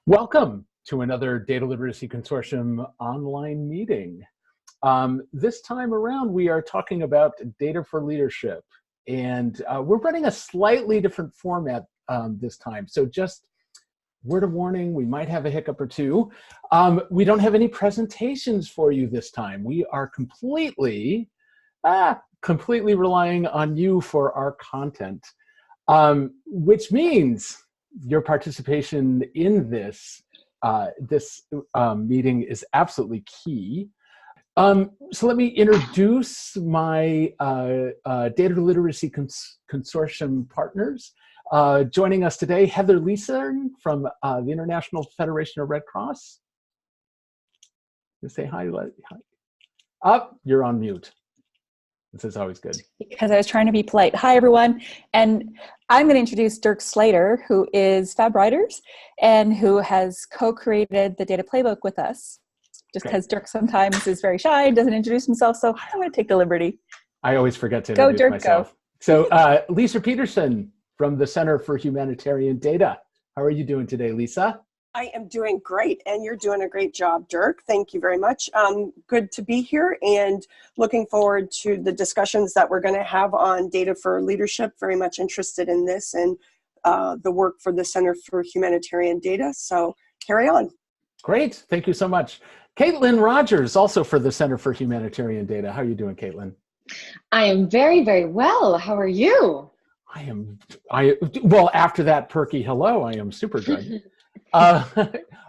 Welcome to another Data Literacy Consortium online meeting. This time around, we are talking about data for leadership, and we're running a slightly different format this time. So just word of warning, we might have a hiccup or two. We don't have any presentations for you this time. We are completely relying on you for our content, which means your participation in this meeting is absolutely key. So let me introduce my Data Literacy Consortium partners. Joining us today, Heather Leson from the International Federation of Red Cross. You say hi. Hi. You're on mute. This is always good. Because I was trying to be polite. Hi, everyone. And I'm going to introduce Dirk Slater, who is Fab Writers and who has co-created the data playbook with us. Just because Dirk sometimes is very shy, doesn't introduce himself, so I'm going to take the liberty. I always forget to introduce Dirk, myself. Go. So Lisa Peterson from the Center for Humanitarian Data. How are you doing today, Lisa? I am doing great, and you're doing a great job, Dirk. Thank you very much. Good to be here and looking forward to the discussions that we're going to have on data for leadership. Very much interested in this and the work for the Center for Humanitarian Data. So carry on. Great. Thank you so much. Katelyn Rogers, also for the Center for Humanitarian Data. How are you doing, Katelyn? I am very, very well. How are you? Well, after that perky hello, I am super good.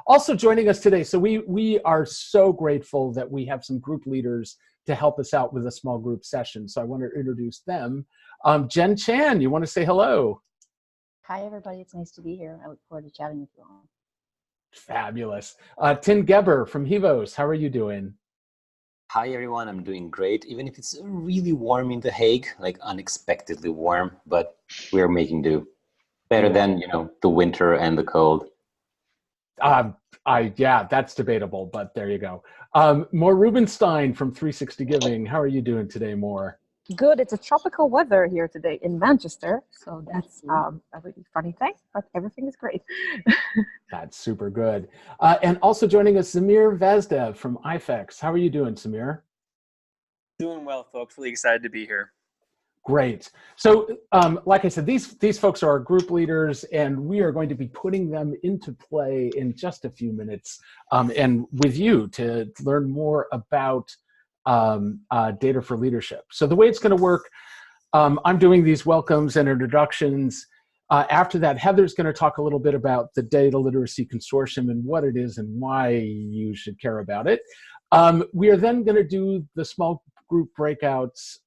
Also joining us today, so we are so grateful that we have some group leaders to help us out with a small group session. So I want to introduce them. Jen Chan, you want to say hello? Hi, everybody. It's nice to be here. I look forward to chatting with you all. Fabulous. Tim Geber from Hivos, how are you doing? Hi, everyone. I'm doing great, even if it's really warm in The Hague, like unexpectedly warm, but we're making do. Better than, the winter and the cold. Yeah, that's debatable, but there you go. Mor Rubinstein from 360 Giving. How are you doing today, Mor? Good. It's a tropical weather here today in Manchester, so that's a really funny thing, but everything is great. That's super good. And also joining us, Samhir Vasdev from IFRC. How are you doing, Samhir? Doing well, folks. Really excited to be here. Great. So, like I said, these folks are our group leaders, and we are going to be putting them into play in just a few minutes, and with you to learn more about data for leadership. So the way it's going to work, I'm doing these welcomes and introductions. After that, Heather's going to talk a little bit about the Data Literacy Consortium and what it is and why you should care about it. We are then going to do the small group breakouts,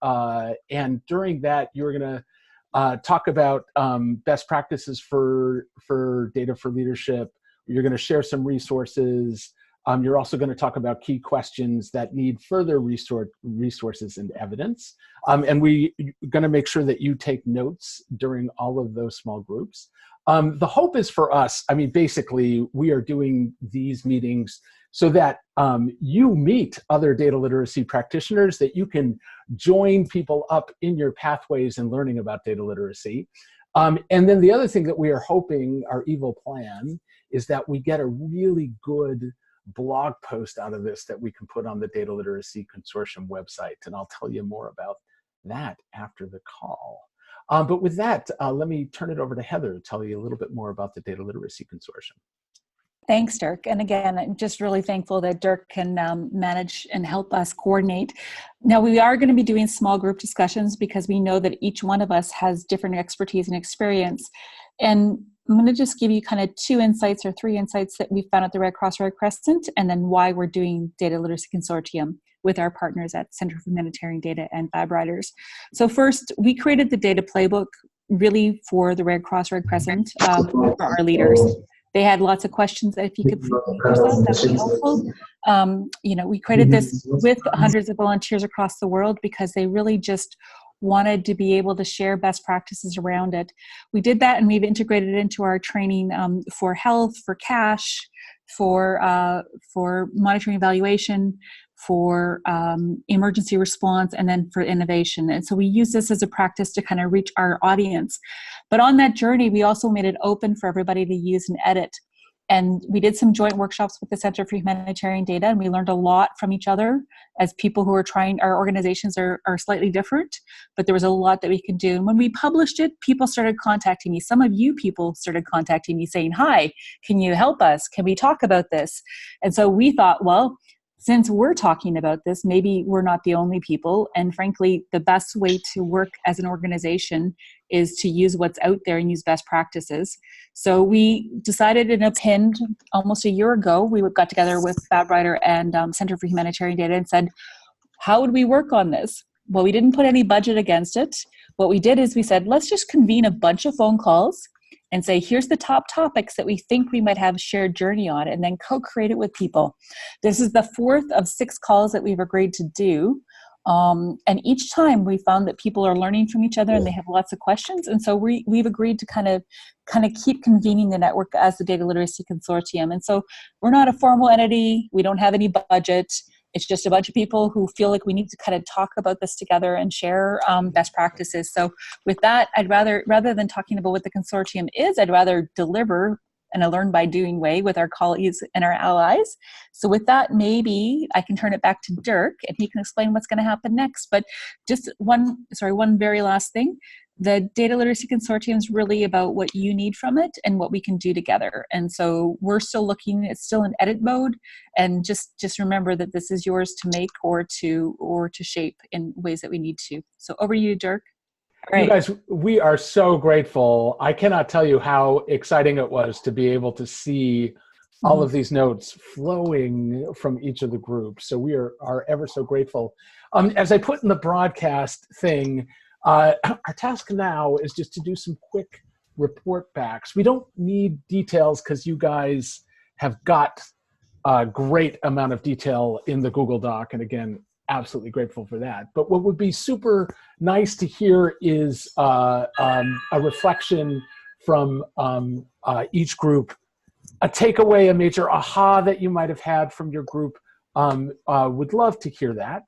and during that, you're going to talk about best practices for data for leadership. You're going to share some resources. You're also going to talk about key questions that need further resources and evidence. And we're going to make sure that you take notes during all of those small groups. The hope is for us, basically, we are doing these meetings so that you meet other data literacy practitioners, that you can join people up in your pathways and learning about data literacy. And then the other thing that we are hoping, our evil plan, is that we get a really good blog post out of this that we can put on the Data Literacy Consortium website. And I'll tell you more about that after the call. But with that, let me turn it over to Heather to tell you a little bit more about the Data Literacy Consortium. Thanks, Dirk. And again, I'm just really thankful that Dirk can manage and help us coordinate. Now, we are going to be doing small group discussions because we know that each one of us has different expertise and experience. And I'm going to just give you kind of 2 insights or 3 insights that we found at the Red Cross Red Crescent, and then why we're doing Data Literacy Consortium with our partners at Center for Humanitarian Data and Fab Writers. So first, we created the data playbook really for the Red Cross Red Crescent for our leaders. They had lots of questions that if you could please mute yourself, that would be helpful. We created this with hundreds of volunteers across the world because they really just wanted to be able to share best practices around it. We did that, and we've integrated it into our training for health, for cash, for monitoring evaluation, for emergency response, and then for innovation. And so we use this as a practice to kind of reach our audience. But on that journey, we also made it open for everybody to use and edit. And we did some joint workshops with the Center for Humanitarian Data, and we learned a lot from each other as people who are trying, our organizations are slightly different, but there was a lot that we could do. And when we published it, people started contacting me. Some of you people started contacting me saying, hi, can you help us? Can we talk about this? And so we thought, well, since we're talking about this, maybe we're not the only people. And frankly, the best way to work as an organization is to use what's out there and use best practices. So we decided in a pin almost a year ago, we got together with FabWriter and Center for Humanitarian Data and said, how would we work on this? Well, we didn't put any budget against it. What we did is we said, let's just convene a bunch of phone calls and say, here's the top topics that we think we might have a shared journey on, and then co-create it with people. This is the 4th of 6 calls that we've agreed to do. And each time we found that people are learning from each other and they have lots of questions. And so we've agreed to kind of keep convening the network as the Data Literacy Consortium. And so we're not a formal entity. We don't have any budget. It's just a bunch of people who feel like we need to kind of talk about this together and share best practices. So with that, I'd rather than talking about what the consortium is, I'd rather deliver in a learn by doing way with our colleagues and our allies. So with that, maybe I can turn it back to Dirk and he can explain what's going to happen next. But just one very last thing. The Data Literacy Consortium is really about what you need from it and what we can do together. And so we're still looking, it's still in edit mode. And just remember that this is yours to make or to shape in ways that we need to. So over to you, Dirk. All right. You guys, we are so grateful. I cannot tell you how exciting it was to be able to see all of these notes flowing from each of the groups. So we are ever so grateful. As I put in the broadcast thing, our task now is just to do some quick report backs. We don't need details because you guys have got a great amount of detail in the Google Doc. And again, absolutely grateful for that. But what would be super nice to hear is a reflection from each group, a takeaway, a major aha that you might have had from your group. Would love to hear that.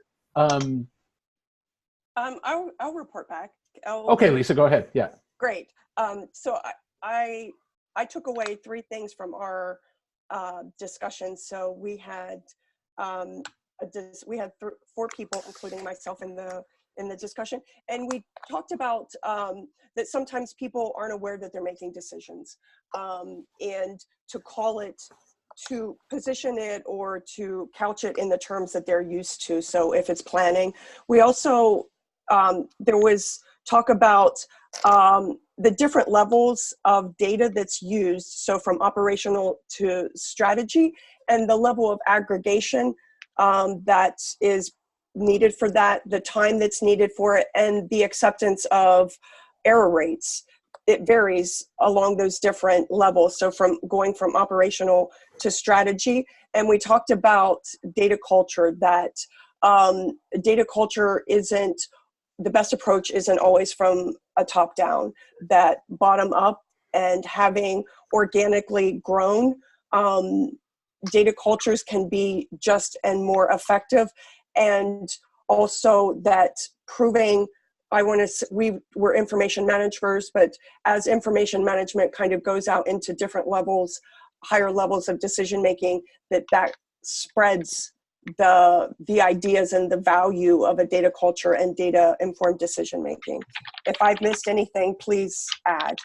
I'll report back. Okay, Lisa, go ahead. Yeah. Great. So I took away 3 things from our discussion. So we had 4 people, including myself, in the discussion, and we talked about that sometimes people aren't aware that they're making decisions, and to call it, to position it or to couch it in the terms that they're used to. So if it's planning, we also there was talk about the different levels of data that's used, so from operational to strategy, and the level of aggregation that is needed for that, the time that's needed for it, and the acceptance of error rates. It varies along those different levels, so from going from operational to strategy. And we talked about data culture, that data culture isn't, the best approach isn't always from a top down, that bottom up and having organically grown data cultures can be just and more effective. And also that proving, we're information managers, but as information management kind of goes out into different levels, higher levels of decision making, that spreads the ideas and the value of a data culture and data informed decision making. If I've missed anything, please add.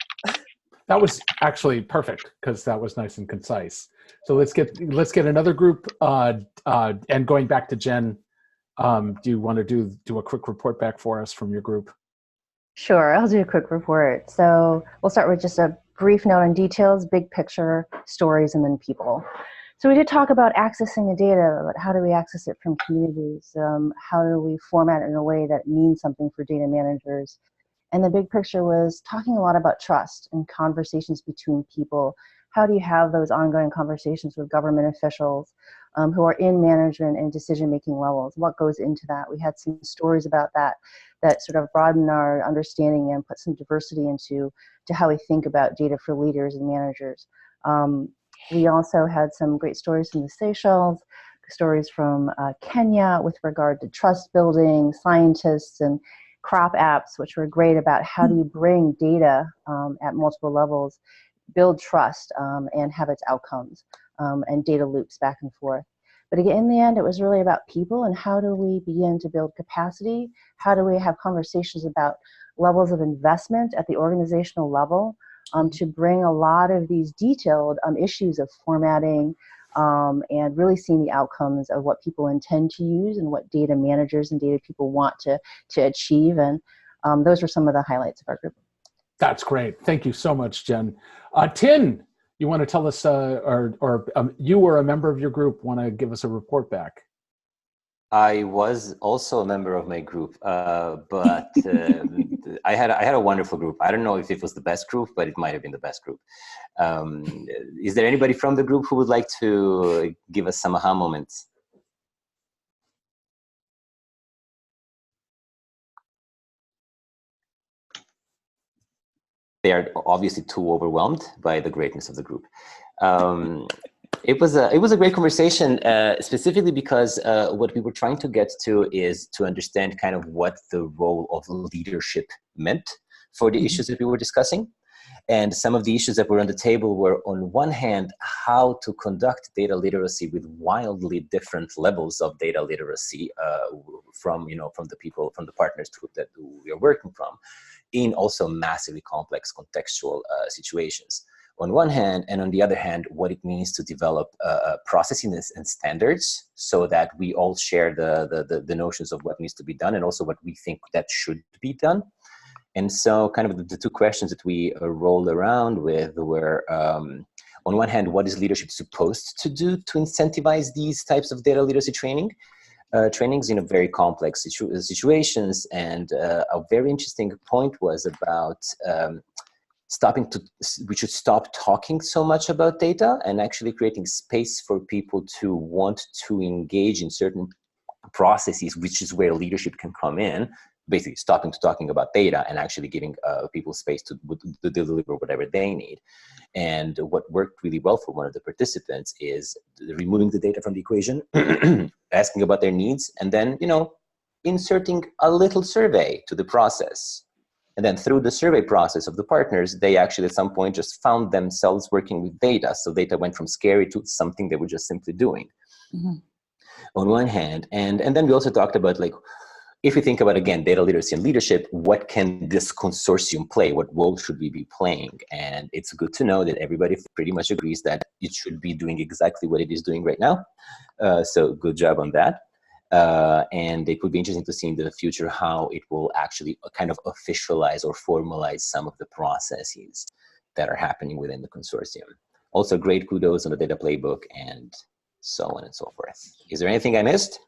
That was actually perfect because that was nice and concise. So let's get another group, and going back to Jen, do you want to do a quick report back for us from your group? Sure, I'll do a quick report. So we'll start with just a brief note on details, big picture, stories, and then people. So we did talk about accessing the data, but how do we access it from communities? How do we format it in a way that means something for data managers? And the big picture was talking a lot about trust and conversations between people. How do you have those ongoing conversations with government officials who are in management and decision-making levels? What goes into that? We had some stories about that sort of broaden our understanding and put some diversity into how we think about data for leaders and managers. We also had some great stories from the Seychelles, stories from Kenya with regard to trust building, scientists, and crop apps, which were great about how do you bring data at multiple levels build trust and have its outcomes and data loops back and forth. But again, in the end, it was really about people and how do we begin to build capacity? How do we have conversations about levels of investment at the organizational level to bring a lot of these detailed issues of formatting and really seeing the outcomes of what people intend to use and what data managers and data people want to achieve. And those were some of the highlights of our group. That's great. Thank you so much, Jen. Tin, you want to tell us, you were a member of your group, want to give us a report back? I was also a member of my group, but I had a wonderful group. I don't know if it was the best group, but it might have been the best group. Is there anybody from the group who would like to give us some aha moments? They are obviously too overwhelmed by the greatness of the group. It was a great conversation, specifically because what we were trying to get to is to understand kind of what the role of leadership meant for the issues that we were discussing. And some of the issues that were on the table were, on one hand, how to conduct data literacy with wildly different levels of data literacy from the partners that we are working from, in also massively complex contextual situations. On one hand, and on the other hand, what it means to develop processes and standards so that we all share the notions of what needs to be done and also what we think that should be done. And so kind of the two questions that we rolled around with were, on one hand, what is leadership supposed to do to incentivize these types of data literacy trainings in a very complex situations? And a very interesting point was about we should stop talking so much about data and actually creating space for people to want to engage in certain processes, which is where leadership can come in. Basically stopping to talking about data and actually giving people space to deliver whatever they need. And what worked really well for one of the participants is removing the data from the equation, asking about their needs, and then, inserting a little survey to the process. And then through the survey process of the partners, they actually at some point just found themselves working with data. So data went from scary to something they were just simply doing. On one hand. And then we also talked about, like, if we think about, again, data literacy and leadership, what can this consortium play? What role should we be playing? And it's good to know that everybody pretty much agrees that it should be doing exactly what it is doing right now. So good job on that. And it would be interesting to see in the future how it will actually kind of officialize or formalize some of the processes that are happening within the consortium. Also, great kudos on the data playbook and so on and so forth. Is there anything I missed?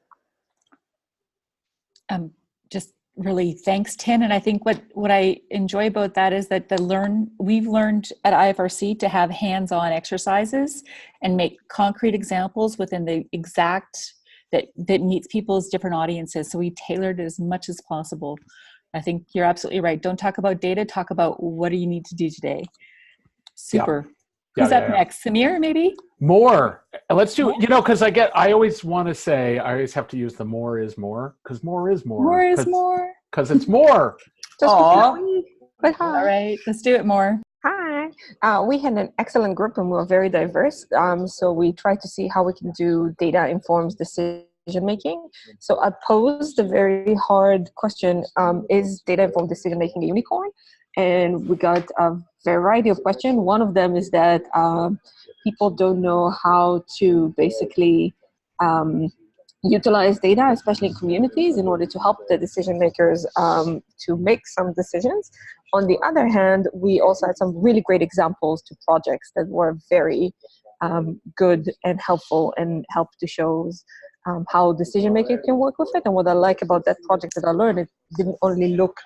Just really thanks, Tin. And I think what I enjoy about that is that we've learned at IFRC to have hands-on exercises and make concrete examples within the exact that meets people's different audiences. So we tailored it as much as possible. I think you're absolutely right. Don't talk about data, talk about what do you need to do today. Super. Yeah. Who's up next? Samhir, maybe? More. Let's do, because I always want to say, I always have to use the more is more, because more is more. More is more. Because it's more. Aww. But hi. All right, let's do it more. Hi. We had an excellent group and we were very diverse. So we tried to see how we can do data informs decision making. So I posed a very hard question, is data informed decision making a unicorn? And we got a variety of questions. One of them is that people don't know how to basically utilize data, especially in communities, in order to help the decision makers to make some decisions. On the other hand, we also had some really great examples to projects that were very good and helpful and helped to show how decision makers can work with it. And what I like about that project that I learned, it didn't only look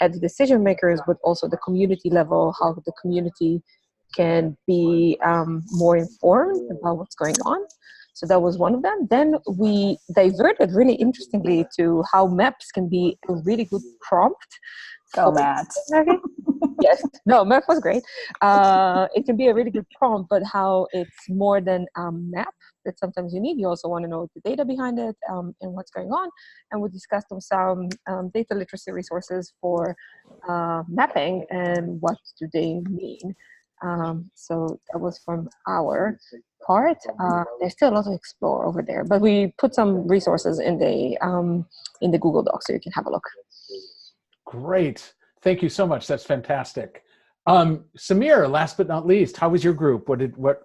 at the decision makers, but also the community level, how the community can be more informed about what's going on. So that was one of them. Then we diverted really interestingly to how maps can be a really good prompt. Go, Matt. Yes, no, math was great. It can be a really good prompt, but how it's more than a map that sometimes you need. You also want to know the data behind it and what's going on. And we discussed some data literacy resources for mapping and what do they mean. So that was from our part. There's still a lot to explore over there, but we put some resources in the Google Doc, so you can have a look. Great. Thank you so much. That's fantastic. Samhir, last but not least, how was your group? What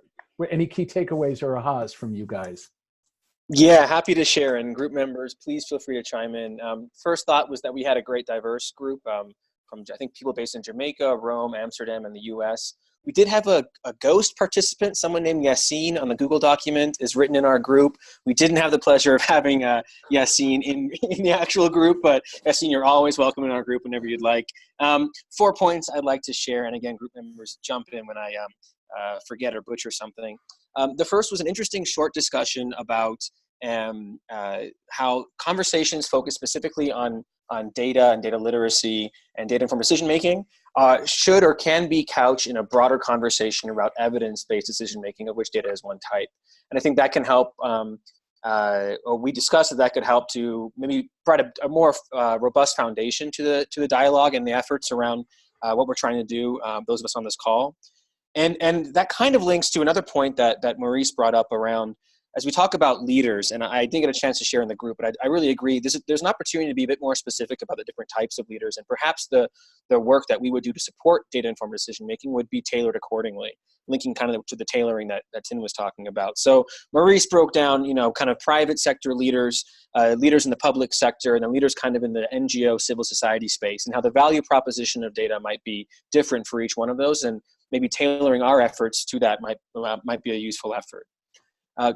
any key takeaways or ahas from you guys? Yeah, happy to share. And group members, please feel free to chime in. First thought was that we had a great diverse group from, I think, people based in Jamaica, Rome, Amsterdam, and the US. We did have a ghost participant, someone named Yassine on the Google document is written in our group. We didn't have the pleasure of having Yassine in the actual group, but Yassine, you're always welcome in our group whenever you'd like. 4 points I'd like to share, and again, group members jump in when I forget or butcher something. The first was an interesting short discussion about how conversations focus specifically on data and data literacy and data-informed decision-making should or can be couched in a broader conversation about evidence-based decision-making, of which data is one type. And I think that can help, or we discussed that could help to maybe provide a more robust foundation to the dialogue and the efforts around what we're trying to do, those of us on this call. And that kind of links to another point that Maurice brought up around, as we talk about leaders, and I didn't get a chance to share in the group, but I really agree, there's an opportunity to be a bit more specific about the different types of leaders, and perhaps the work that we would do to support data-informed decision-making would be tailored accordingly, linking kind of to the tailoring that Tin was talking about. So Maurice broke down, kind of private sector leaders, leaders in the public sector, and then leaders kind of in the NGO civil society space, and how the value proposition of data might be different for each one of those, and maybe tailoring our efforts to that might be a useful effort.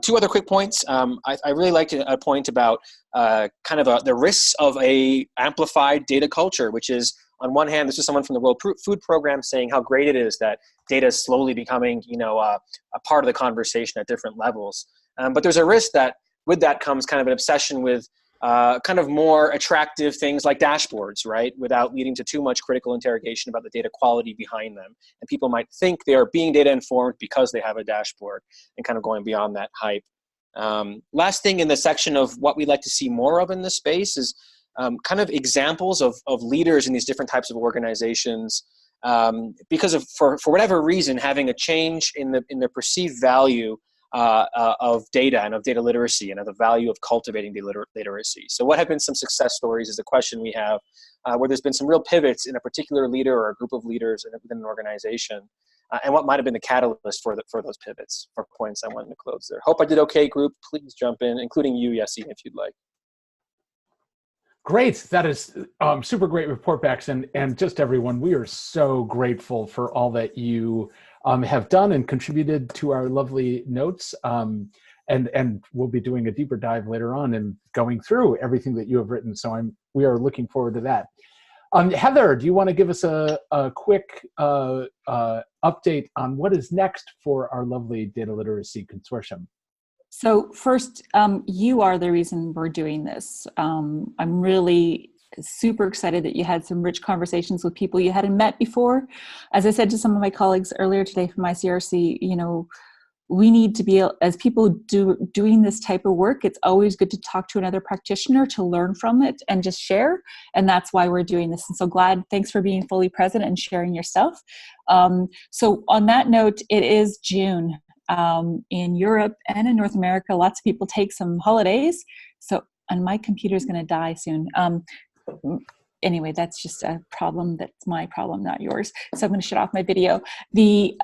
2 other quick points. I really liked a point about the risks of a amplified data culture, which is, on one hand, this is someone from the World Food Program saying how great it is that data is slowly becoming, a part of the conversation at different levels. But there's a risk that with that comes kind of an obsession with kind of more attractive things like dashboards, right? Without leading to too much critical interrogation about the data quality behind them. And people might think they are being data informed because they have a dashboard, and kind of going beyond that hype. Last thing in the section of what we'd like to see more of in this space is kind of examples of leaders in these different types of organizations, because for whatever reason, having a change in the perceived value of data and of data literacy and of the value of cultivating data literacy. So what have been some success stories is a question we have, where there's been some real pivots in a particular leader or a group of leaders within an organization, and what might have been the catalyst for those pivots. 4 points I wanted to close there. Hope I did okay, group. Please jump in, including you, Yassine, if you'd like. Great. That is super great report backs, and just everyone, we are so grateful for all that you have done and contributed to our lovely notes. And we'll be doing a deeper dive later on and going through everything that you have written. So we are looking forward to that. Heather, do you want to give us a quick update on what is next for our lovely Data Literacy Consortium? So first, you are the reason we're doing this. I'm really super excited that you had some rich conversations with people you hadn't met before. As I said to some of my colleagues earlier today from ICRC, we need to be, as people doing this type of work, it's always good to talk to another practitioner to learn from it and just share. And that's why we're doing this. And so glad, thanks for being fully present and sharing your stuff. So on that note, it is June. In Europe and in North America, lots of people take some holidays. So, and my computer's going to die soon. Anyway, that's just a problem. That's my problem, not yours. So I'm going to shut off my video. The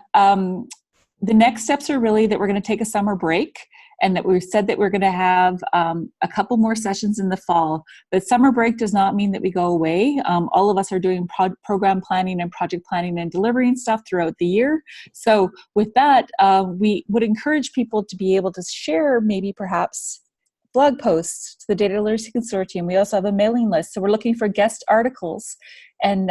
next steps are really that we're going to take a summer break, and that we've said that we're going to have a couple more sessions in the fall. But summer break does not mean that we go away. All of us are doing program planning and project planning and delivering stuff throughout the year. So with that, we would encourage people to be able to share maybe perhaps blog posts to the Data Literacy Consortium. We also have a mailing list. So we're looking for guest articles and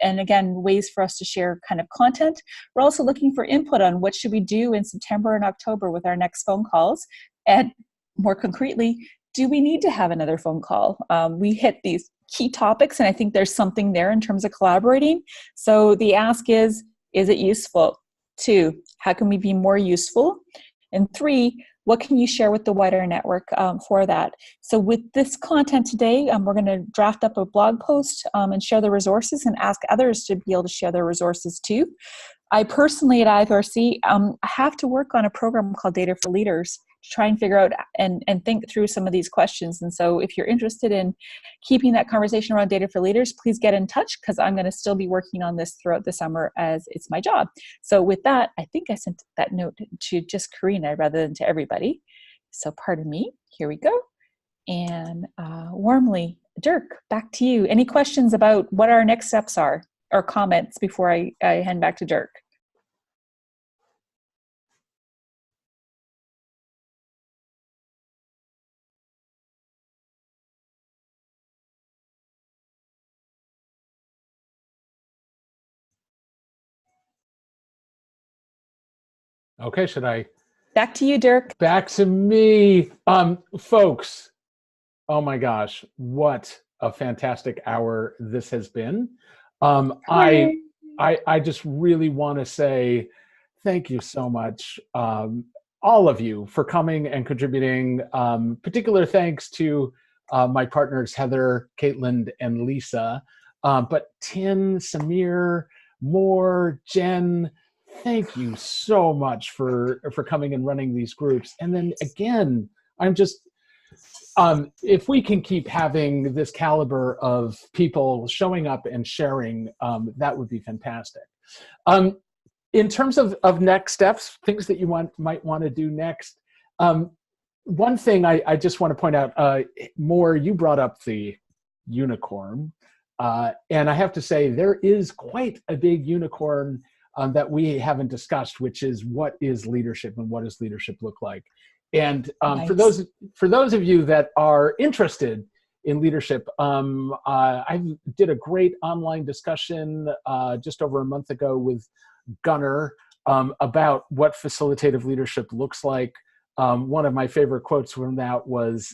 again, ways for us to share kind of content. We're also looking for input on what should we do in September and October with our next phone calls. And more concretely, do we need to have another phone call? We hit these key topics, and I think there's something there in terms of collaborating. So the ask is it useful? 2, how can we be more useful? And 3, what can you share with the wider network for that? So with this content today, we're going to draft up a blog post and share the resources and ask others to be able to share their resources too. I personally at IFRC have to work on a program called Data for Leaders to try and figure out and think through some of these questions. And so if you're interested in keeping that conversation around data for leaders, please get in touch, because I'm going to still be working on this throughout the summer as it's my job. So with that, I think I sent that note to just Karina rather than to everybody. So pardon me, here we go. And warmly, Dirk, back to you. Any questions about what our next steps are or comments before I hand back to Dirk? Okay, should I? Back to you, Dirk. Back to me. Folks, oh my gosh, what a fantastic hour this has been. I just really want to say thank you so much, all of you, for coming and contributing. Particular thanks to my partners, Heather, Katelyn, and Lisa. But Tin, Samhir, Mor, Jen, thank you so much for coming and running these groups. And then again, I'm just, if we can keep having this caliber of people showing up and sharing, that would be fantastic. In terms of next steps, things that you might want to do next, one thing I just want to point out, Mor, you brought up the unicorn. And I have to say, there is quite a big unicorn that we haven't discussed, which is what is leadership and what does leadership look like. And Nice. for those of you that are interested in leadership, I did a great online discussion just over a month ago with Gunnar about what facilitative leadership looks like. One of my favorite quotes from that was,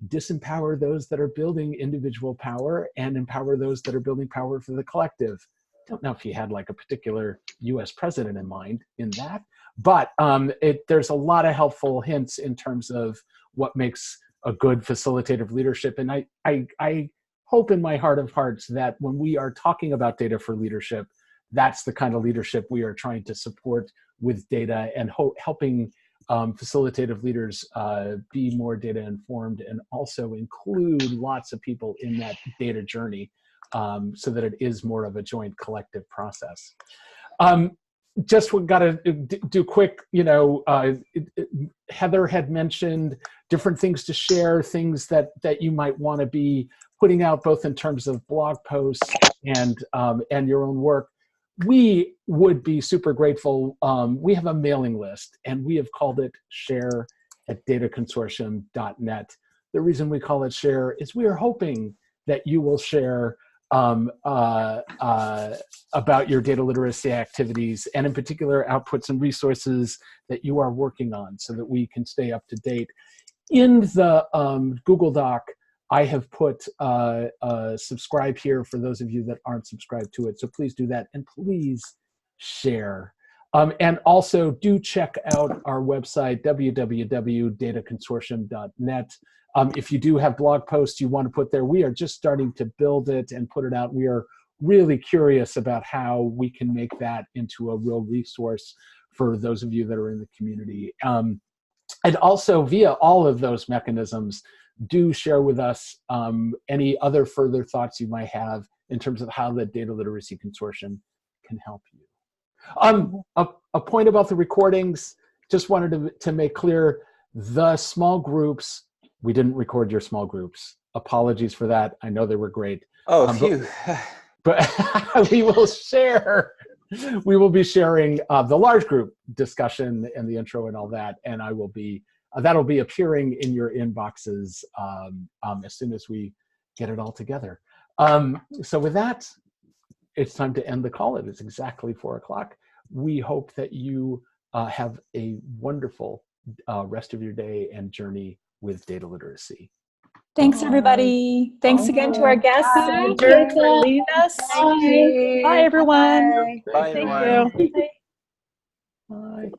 disempower those that are building individual power and empower those that are building power for the collective. Don't know if he had like a particular US president in mind in that, but there's a lot of helpful hints in terms of what makes a good facilitative leadership. And I hope in my heart of hearts that when we are talking about data for leadership, that's the kind of leadership we are trying to support with data, and helping facilitative leaders be more data informed, and also include lots of people in that data journey, so that it is more of a joint collective process. Just we got to do quick, Heather had mentioned different things to share, things that you might want to be putting out, both in terms of blog posts and your own work. We would be super grateful. We have a mailing list, and we have called it share@dataconsortium.net. The reason we call it share is we are hoping that you will share about your data literacy activities, and in particular outputs and resources that you are working on, so that we can stay up to date. In the Google Doc, I have put subscribe here for those of you that aren't subscribed to it. So please do that, and please share. And also do check out our website, www.dataconsortium.net. If you do have blog posts you want to put there, we are just starting to build it and put it out. We are really curious about how we can make that into a real resource for those of you that are in the community. And also via all of those mechanisms, do share with us any other further thoughts you might have in terms of how the Data Literacy Consortium can help you. A point about the recordings, just wanted to make clear, the small groups, we didn't record your small groups. Apologies for that. I know they were great. Oh, phew. But we will share. We will be sharing the large group discussion and the intro and all that, and I will be that'll be appearing in your inboxes as soon as we get it all together. So with that, it's time to end the call. It is exactly 4 o'clock. We hope that you have a wonderful rest of your day and journey with data literacy. Thanks, everybody. Thanks again to our guests and Dirk for leading us. Bye. Bye, everyone. Bye, Thank everyone. you. Bye.